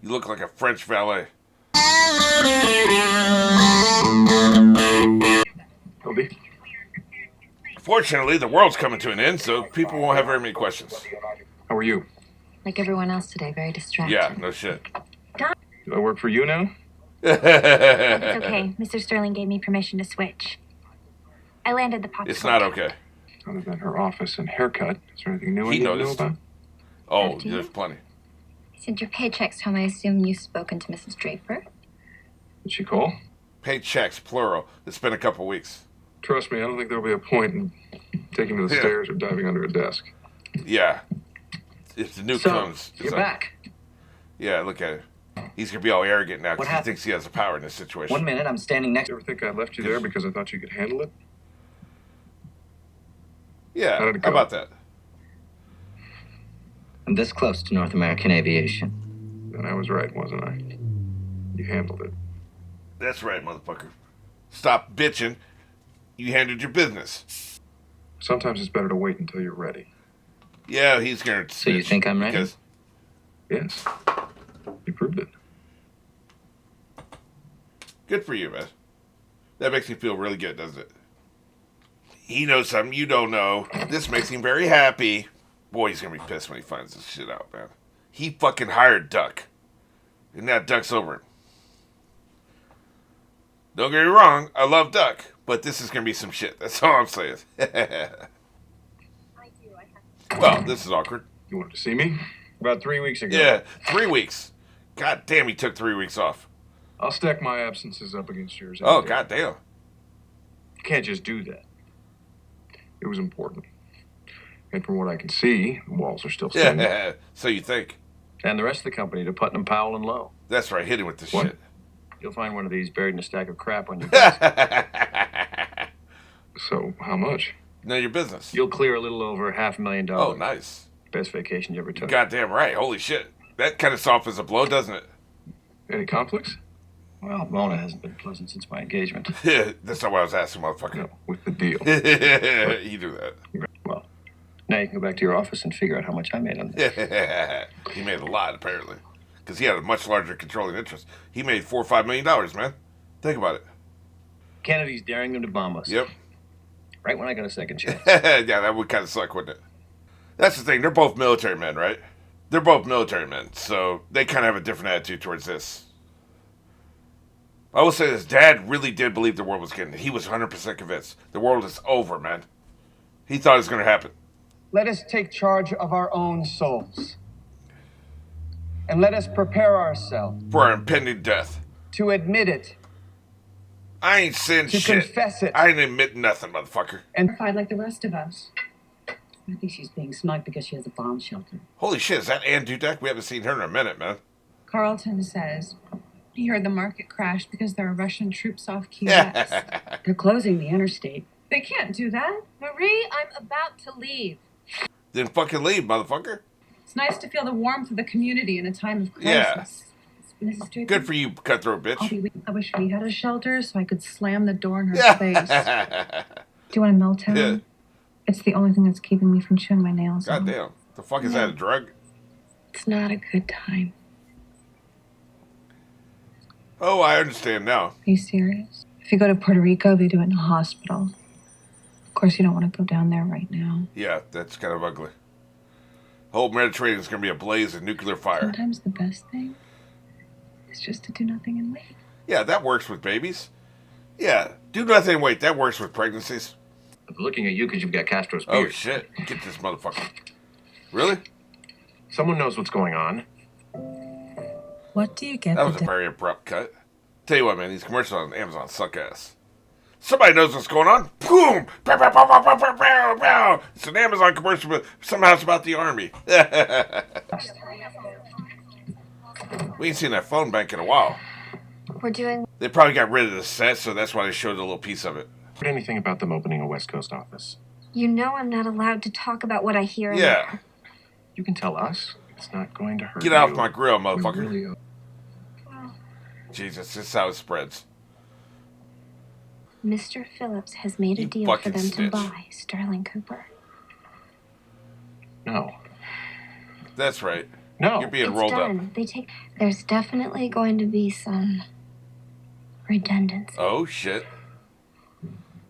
You look like a French valet. Toby? Fortunately, the world's coming to an end, so people won't have very many questions. How are you? Like everyone else today, very distracted. Yeah, no shit. Do I work for you now? It's okay. Mr. Sterling gave me permission to switch. I landed the popsicle. It's not okay. Other than her office and haircut, is there anything new I He need to know noticed. about? Oh, After you? there's plenty. Since your paycheck's home, I assume you've spoken to Mrs. Draper. Did she call? Paychecks, plural. It's been a couple weeks. Trust me, I don't think there'll be a point in taking to the Yeah. stairs or diving under a desk. Yeah. If the nuke comes. You're back. Yeah, look at it. He's going to be all arrogant now What because he happened? thinks he has the power in this situation. 1 minute, I'm standing next. You ever think I left you there because I thought you could handle it? Yeah, How did it how go? about that? I'm this close to North American aviation. And I was right, wasn't I? You handled it. That's right, motherfucker. Stop bitching. You handled your business. Sometimes it's better to wait until you're ready. Yeah, he's going to. So you think I'm ready? Because Yes. You proved it. good for you, man. That makes me feel really good, doesn't it? He knows something you don't know. This makes him very happy. Boy, he's going to be pissed when he finds this shit out, man. He fucking hired Duck. And that Duck's over him. Don't get me wrong, I love Duck, but this is going to be some shit. That's all I'm saying. Well, this is awkward. You wanted to see me? About 3 weeks ago. Yeah, 3 weeks. God damn, he took 3 weeks off. I'll stack my absences up against yours. Oh, any day. god damn. You can't just do that. It was important. And from what I can see, the walls are still standing. Yeah, so you think. And the rest of the company to Putnam, Powell, and Lowe. That's right, hit him with this What? shit. You'll find one of these buried in a stack of crap on your desk. So, how much? None of your business. You'll clear a little over $500,000. Oh, nice. Best vacation you ever took. Goddamn right. Holy shit. That kind of softens a blow, doesn't it? Any conflicts? Well, Mona hasn't been pleasant since my engagement. That's not what I was asking, motherfucker. No, with the deal. You do Well, now you can go back to your office and figure out how much I made on this. that. He made a lot, apparently. Because he had a much larger controlling interest. He made $4 or $5 million, man. Think about it. Kennedy's daring them to bomb us. Yep. Right when I got a second chance. Yeah, that would kind of suck, wouldn't it? That's the thing. They're both military men, right? They're both military men, so they kind of have a different attitude towards this. I will say this. Dad really did believe the world was getting. He was 100% convinced. The world is over, man. He thought it was going to happen. Let us take charge of our own souls. And let us prepare ourselves For our impending death. to admit it, I ain't saying to shit. confess it. I ain't admit nothing, motherfucker. And Terrified like the rest of us. I think she's being smug because she has a bomb shelter. Holy shit, is that Ann Dudek? We haven't seen her in a minute, man. Carlton says he heard the market crash because there are Russian troops off Key West. They're closing the interstate. They can't do that. Marie, I'm about to leave. Then fucking leave, motherfucker. It's nice to feel the warmth of the community in a time of Yeah. crisis. Mrs. Draper, Good for you, cutthroat bitch. I wish we had a shelter so I could slam the door in her face. Yeah. Do you want a Miltown? Yeah. It's the only thing that's keeping me from chewing my nails. God on. damn. The fuck is that, a drug? It's not a good time. Oh, I understand now. Are you serious? If you go to Puerto Rico, they do it in a hospital. Of course, you don't want to go down there right now. Yeah, that's kind of ugly. The whole Mediterranean is going to be ablaze in nuclear fire. Sometimes the best thing is just to do nothing and wait. Yeah, that works with babies. Yeah, do nothing and wait. That works with pregnancies. I'm looking at you because you've got Castro's Oh, beard. shit. Get this motherfucker. Really? Someone knows what's going on. What do you get? That was a very abrupt cut. Tell you what, man, these commercials on Amazon suck ass. Somebody knows what's going on. Boom! Pow, pow, pow, pow, pow, pow, pow, pow. It's an Amazon commercial, but somehow it's about the army. We ain't seen that phone bank in a while. We're doing They probably got rid of the set, so that's why they showed a little piece of it. Heard anything about them opening a West Coast office? You know I'm not allowed to talk about what I hear. Yeah. You can tell us. It's not going to hurt Get you. off my grill, We motherfucker. really- Jesus, this is how it spreads. Mr. Phillips has made a You deal for fucking them snitch. to buy Sterling Cooper. No. That's right. No. You're being It's rolled done. up. They take. There's definitely going to be some redundancy. Oh, shit.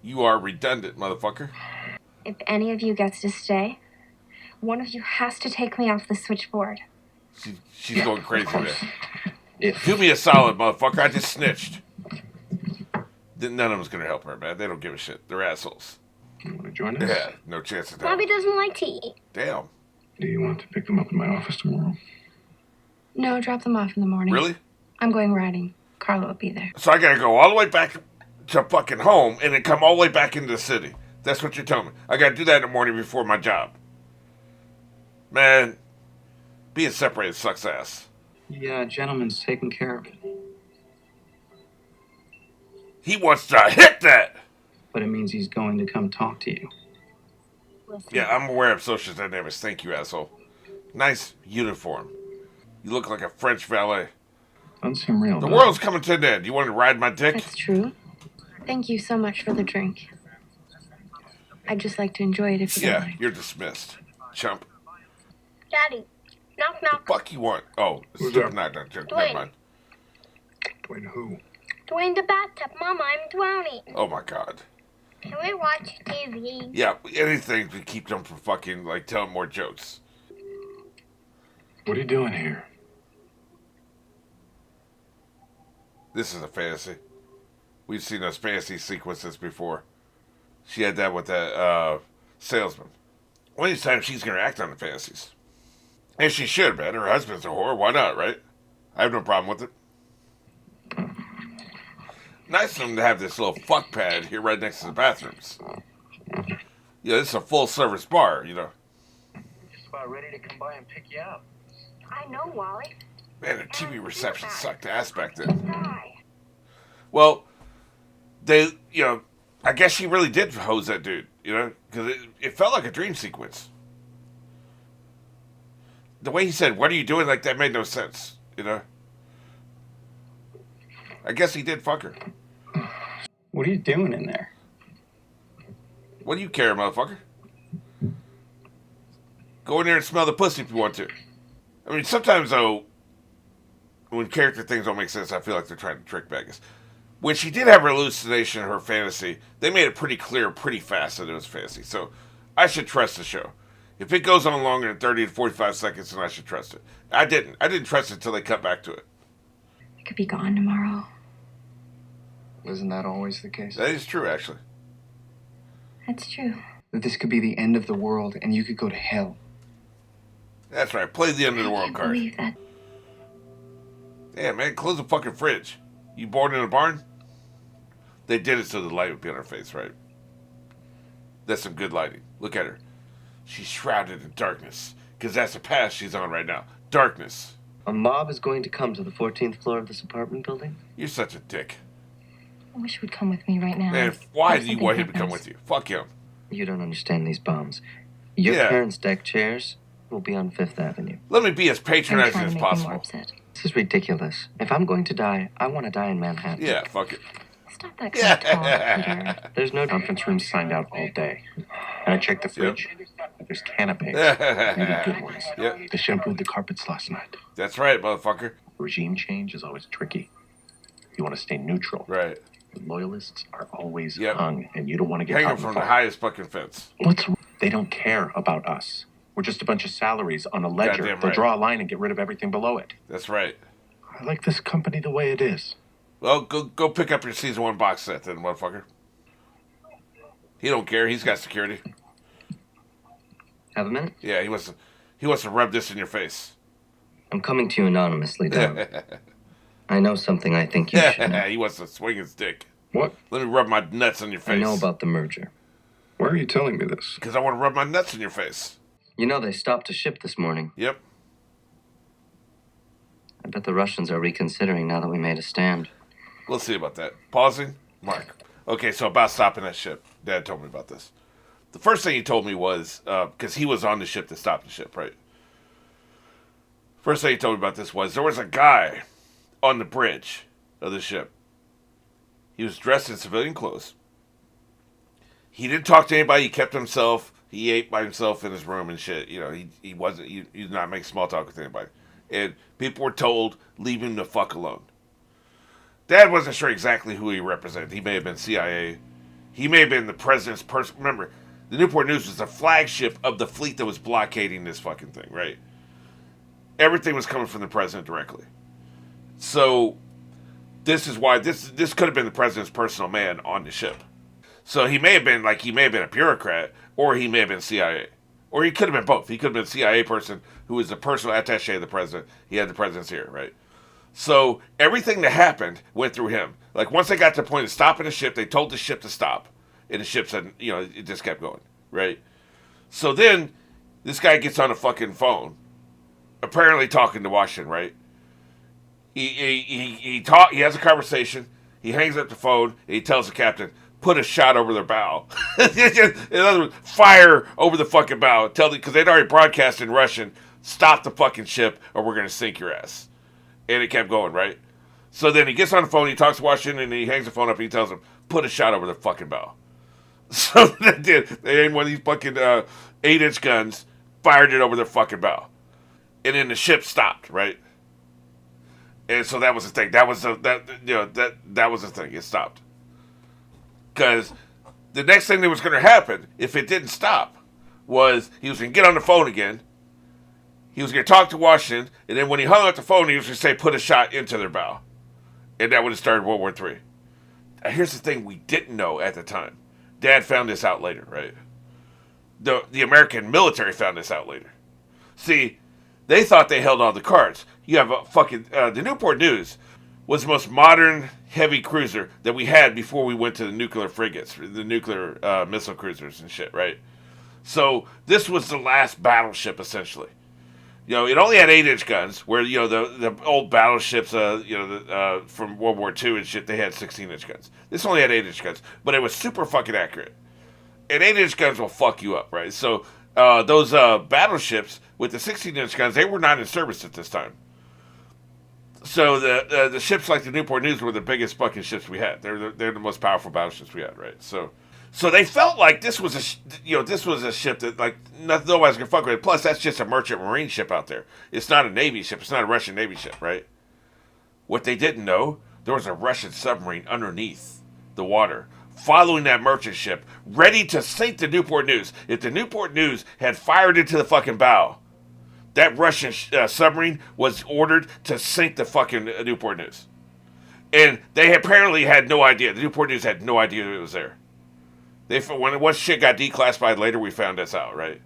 You are redundant, motherfucker. If any of you gets to stay, one of you has to take me off the switchboard. She's going crazy there. If Do me a solid, motherfucker. I just snitched. None of them's gonna help her, man. They don't give a shit. They're assholes. you want to join us, Yeah, no chance of that. Bobby doesn't like to eat. Damn. do you want to pick them up in my office tomorrow? No, drop them off in the morning. Really? I'm going riding. Carla will be there. So I gotta go all the way back to fucking home and then come all the way back into the city. That's what you're telling me. I gotta do that in the morning before my job. Man, being separated sucks ass. Yeah, gentleman's taking care of it. He wants to hit that. But it means he's going to come talk to you. Yeah, I'm aware of social dynamics. Thank you, asshole. Nice uniform. You look like a French valet. Doesn't seem real. The does world's it? coming to an end. You want to ride my dick? That's true. Thank you so much for the drink. I'd just like to enjoy it if you don't Yeah, mind. you're dismissed. Chump. Daddy, knock knock. Fuck you want? Oh, Who's stupid there? knock knock joke. Dwayne. Never mind. Dwayne who? Dwayne the bathtub. Mama, I'm drowning. Oh my god. Can we watch TV? Yeah, anything to keep them from fucking, like, telling more jokes. What are you doing here? This is a fantasy. We've seen those fantasy sequences before. She had that with that salesman. One of these times she's going to act on the fantasies. And she should, man. Her husband's a whore. Why not, right? I have no problem with it. Nice of them to have this little fuck pad here right next to the bathrooms. Yeah, this is a full-service bar, you know. Just about ready to come by and pick you up. I know, Wally. Man, the TV reception sucked ass back then. Die. Well, they, you know, I guess she really did hose that dude, you know, because it felt like a dream sequence. The way he said, "What are you doing?" like that made no sense, you know. I guess he did fuck her. What are you doing in there? What do you care, motherfucker? Go in there and smell the pussy if you want to. I mean, sometimes, though, when character things don't make sense, I feel like they're trying to trick Vegas. When she did have her hallucination, her fantasy, they made it pretty clear pretty fast that it was fantasy. So I should trust the show. If it goes on longer than 30 to 45 seconds, then I should trust it. I didn't. I didn't trust it until they cut back to it. I could be gone tomorrow. Isn't that always the case? That is true, actually. That's true. That this could be the end of the world and you could go to hell. That's right. Play the end of the I world can't card. believe that. Damn, man, close the fucking fridge. You born in a barn? They did it so the light would be on her face, right? That's some good lighting. Look at her. She's shrouded in darkness. Because that's the path she's on right now. Darkness. A mob is going to come to the 14th floor of this apartment building? You're such a dick. I wish you would come with me right now. Man, why If do you something want him to come happens. with you? Fuck him. You don't understand these bombs. Your Yeah. parents' deck chairs will be on Fifth Avenue. Let me be as I'm patronizing trying as to make you more possible. upset. This is ridiculous. If I'm going to die, I want to die in Manhattan. Yeah, fuck it. Stop that kind of talk, Peter. There's no Conference room signed out all day. And I checked the fridge. There's canapes. Maybe good ones. Yep. They shampooed the carpets last night. That's right, motherfucker. Regime change is always tricky. You want to stay neutral. Right. Loyalists are always Yep. hung, and you don't want to get Hang caught him in from the the fire. highest fucking fence. They don't care about us. We're just a bunch of salaries on a ledger. Goddamn They'll right. draw a line and get rid of everything below it. That's right. I like this company the way it is. Well, go pick up your season 1 box set then, motherfucker. He don't care. He's got security. Have a minute? Yeah, he wants to rub this in your face. I'm coming to you anonymously, Dom. I know something I think you should know. He wants to swing his dick. What? Let me rub my nuts on your face. I know about the merger. Why are you telling me this? Because I want to rub my nuts in your face. You know they stopped a ship this morning. Yep. I bet the Russians are reconsidering now that we made a stand. We'll see about that. Pausing. Mark. Okay, so about stopping that ship. Dad told me about this. The first thing he told me was, because he was on the ship that stopped the ship, right? First thing he told me about this was, there was a guy on the bridge of the ship. He was dressed in civilian clothes. He didn't talk to anybody. He kept himself. He ate by himself in his room and shit. You know, he wasn't, he did not make small talk with anybody. And people were told, leave him the fuck alone. Dad wasn't sure exactly who he represented. He may have been CIA. He may have been the president's person. Remember, the Newport News was the flagship of the fleet that was blockading this fucking thing, right? Everything was coming from the president directly. So, this is why this could have been the president's personal man on the ship. So he may have been a bureaucrat, or he may have been CIA. Or he could have been both. He could have been a CIA person who was the personal attaché of the president. He had the president's ear, right? So everything that happened went through him. Like, once they got to the point of stopping the ship, they told the ship to stop. And the ship said, you know, it just kept going, right? So then, this guy gets on a fucking phone, apparently talking to Washington, right? He has a conversation, he hangs up the phone, and he tells the captain, put a shot over their bow. In other words, fire over the fucking bow. Because they'd already broadcast in Russian, stop the fucking ship or we're going to sink your ass. And it kept going, right? So then he gets on the phone, he talks to Washington, and he hangs the phone up and he tells him, put a shot over the fucking bow. So they did. They aimed one of these fucking 8-inch guns, fired it over their fucking bow. And then the ship stopped, right? And so that was the thing. That was the thing. It stopped. Because the next thing that was going to happen, if it didn't stop, was he was going to get on the phone again. He was going to talk to Washington, and then when he hung up the phone, he was going to say, put a shot into their bow. And that would have started World War III. Now, here's the thing we didn't know at the time. Dad found this out later, right? The American military found this out later. See, they thought they held all the cards. You have a fucking... the Newport News was the most modern heavy cruiser that we had before we went to the nuclear frigates, the nuclear missile cruisers and shit, right? So this was the last battleship, essentially. You know, it only had 8-inch guns, where, you know, the old battleships, from World War II and shit, they had 16-inch guns. This only had 8-inch guns, but it was super fucking accurate. And 8-inch guns will fuck you up, right? So those battleships with the 16-inch guns, they were not in service at this time. So the ships like the Newport News were the biggest fucking ships we had. They're the most powerful battleships we had, right? So they felt like this was a ship that, like, nobody's gonna fuck with it. Plus, that's just a merchant marine ship out there. It's not a Navy ship. It's not a Russian Navy ship, right? What they didn't know, there was a Russian submarine underneath the water, following that merchant ship, ready to sink the Newport News. If the Newport News had fired into the fucking bow, that Russian submarine was ordered to sink the fucking Newport News. And they apparently had no idea. The Newport News had no idea it was there. Once shit got declassified later, we found this out, right?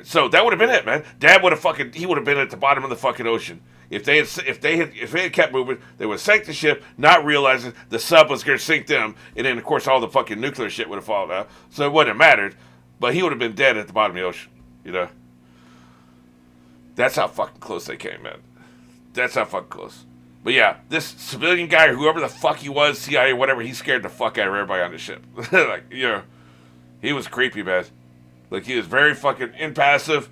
So that would have been it, man. Dad would have been at the bottom of the fucking ocean. If they had kept moving, they would have sank the ship, not realizing the sub was going to sink them, and then of course all the fucking nuclear shit would have fallen out. So it wouldn't have mattered, but he would have been dead at the bottom of the ocean, you know? That's how fucking close they came, man. That's how fucking close. But yeah, this civilian guy, whoever the fuck he was, CIA, whatever, he scared the fuck out of everybody on the ship. Like, you know, he was creepy, man. Like, he was very fucking impassive,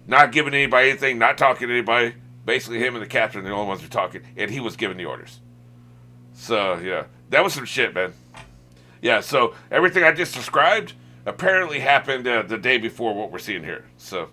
not giving anybody anything, not talking to anybody. Basically, him and the captain are the only ones who were talking, and he was giving the orders. So, yeah, that was some shit, man. Yeah, so everything I just described apparently happened the day before what we're seeing here. So...